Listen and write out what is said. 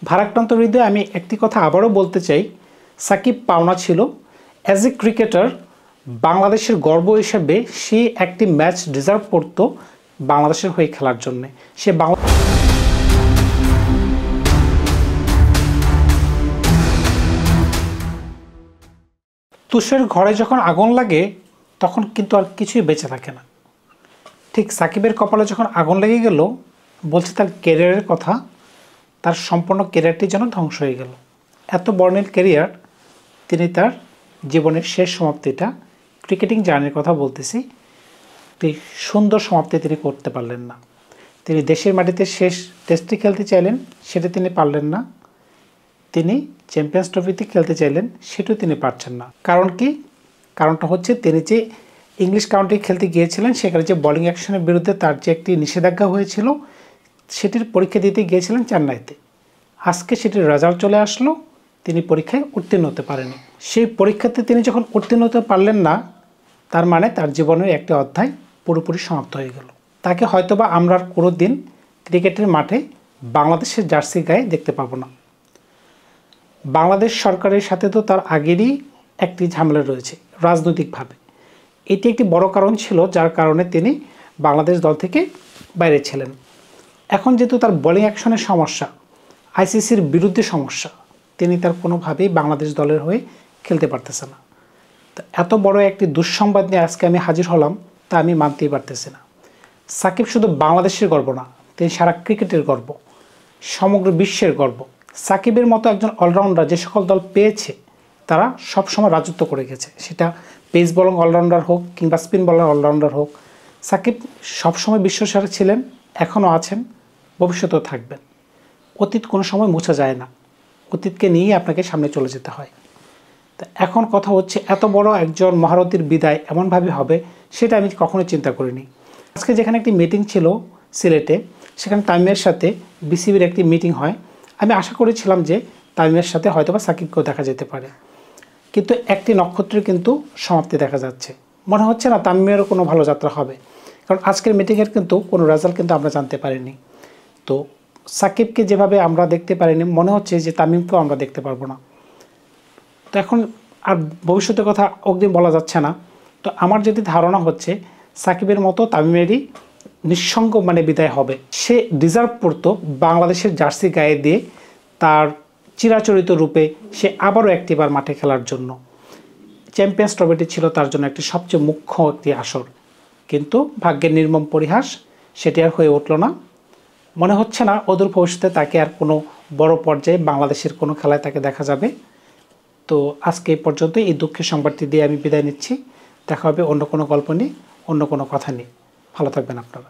ভারাক্রান্ত হৃদয়ে আমি একটি কথা আবারও বলতে চাই, সাকিব পাওনা ছিল অ্যাজ এ ক্রিকেটার বাংলাদেশের গর্ব হিসেবে সে একটি ম্যাচ ডিজার্ভ করত বাংলাদেশের হয়ে খেলার জন্য। সে তুষের ঘরে যখন আগুন লাগে তখন কিন্তু আর কিছুই বেঁচে থাকে না। ঠিক সাকিবের কপালে যখন আগুন লেগে গেল, বলছে তার ক্যারিয়ারের কথা, তার সম্পূর্ণ ক্যারিয়ারটি যেন ধ্বংস হয়ে গেল। এত বর্ণিল ক্যারিয়ার, তিনি তার জীবনের শেষ সমাপ্তিটা, ক্রিকেটিং জার্নির কথা বলতেছি, সুন্দর সমাপ্তি তিনি করতে পারলেন না। তিনি দেশের মাটিতে শেষ টেস্টটি খেলতে চাইলেন, সেটা তিনি পারলেন না। তিনি চ্যাম্পিয়ন্স ট্রফিতে খেলতে চাইলেন, সেটাও তিনি পারছেন না। কারণ কি? কারণটা হচ্ছে তিনি যে ইংলিশ কাউন্টি খেলতে গিয়েছিলেন, সেখানে যে বোলিং অ্যাকশনের বিরুদ্ধে তার যে একটি নিষেধাজ্ঞা হয়েছিল, সেটির পরীক্ষা দিতে গিয়েছিলেন চেন্নাইতে। আজকে সেটির রেজাল্ট চলে আসলো, তিনি পরীক্ষায় উত্তীর্ণ হতে পারেনি। সেই পরীক্ষাতে তিনি যখন উত্তীর্ণ হতে পারলেন না, তার মানে তার জীবনের একটি অধ্যায় পুরোপুরি সমাপ্ত হয়ে গেল। তাকে হয়তোবা আমরা কোনো দিন ক্রিকেটের মাঠে বাংলাদেশের জার্সি গায়ে দেখতে পাবো না। বাংলাদেশ সরকারের সাথে তো তার আগেরই একটি ঝামেলা রয়েছে রাজনৈতিকভাবে। এটি একটি বড় কারণ ছিল, যার কারণে তিনি বাংলাদেশ দল থেকে বাইরে ছিলেন। এখন যেহেতু তার বোলিং অ্যাকশনের সমস্যা, আইসিসির বিরুদ্ধে সমস্যা, তিনি তার কোনোভাবেই বাংলাদেশ দলের হয়ে খেলতে পারতেছে না। তো এত বড় একটি দুঃসংবাদ নিয়ে আজকে আমি হাজির হলাম, তা আমি মানতেই পারতেছি না। সাকিব শুধু বাংলাদেশের গর্ব না, তিনি সারা ক্রিকেটের গর্ব, সমগ্র বিশ্বের গর্ব। সাকিবের মতো একজন অলরাউন্ডার যে সকল দল পেয়েছে, তারা সবসময় রাজত্ব করে গেছে, সেটা পেস বোলিং অলরাউন্ডার হোক কিংবা স্পিন বোলার অলরাউন্ডার হোক। সাকিব সবসময় বিশ্বসেরা ছিলেন, এখনও আছেন, ভবিষ্যতেও থাকবেন। অতীত কোনো সময় মুছা যায় না, অতীতকে নিয়েই আপনাকে সামনে চলে যেতে হয়। তা এখন কথা হচ্ছে, এত বড় একজন মহারথীর বিদায় এমনভাবে হবে, সেটা আমি কখনোই চিন্তা করিনি। আজকে যেখানে একটি মিটিং ছিল সিলেটে, সেখানে তামিমের সাথে বিসিবির একটি মিটিং হয়। আমি আশা করেছিলাম যে তামিমের সাথে হয়তোবা সাকিবকেও দেখা যেতে পারে, কিন্তু একটি নক্ষত্রের কিন্তু সমাপ্তি দেখা যাচ্ছে। মনে হচ্ছে না তামিমেরও কোনো ভালো যাত্রা হবে, কারণ আজকের মিটিংয়ের কিন্তু কোনো রেজাল্ট কিন্তু আমরা জানতে পারিনি। তো সাকিবকে যেভাবে আমরা দেখতে পারিনি, মনে হচ্ছে যে তামিমকেও আমরা দেখতে পারবো না। তো এখন আর ভবিষ্যতের কথা অগ্রিম বলা যাচ্ছে না। তো আমার যদি ধারণা হচ্ছে সাকিবের মতো তামিমেরই নিঃসঙ্গ বিদায় হবে। সে ডিজার্ভ করতো বাংলাদেশের জার্সি গায়ে দিয়ে তার চিরাচরিত রূপে সে আবারও একটিবার মাঠে খেলার জন্য। চ্যাম্পিয়ন্স ট্রফিটি ছিল তার জন্য একটি সবচেয়ে মুখ্য একটি আসর, কিন্তু ভাগ্যের নির্মম পরিহাস, সেটি আর হয়ে উঠল না। মনে হচ্ছে না অদূর ভবিষ্যতে তাকে আর কোনো বড় পর্যায়ে বাংলাদেশের কোনো খেলায় তাকে দেখা যাবে। তো আজকে এই পর্যন্ত এই দুঃখের সংবাদটি দিয়ে আমি বিদায় নিচ্ছি। দেখা হবে অন্য কোনো গল্প নিয়ে, অন্য কোনো কথা নিয়ে। ভালো থাকবেন আপনারা।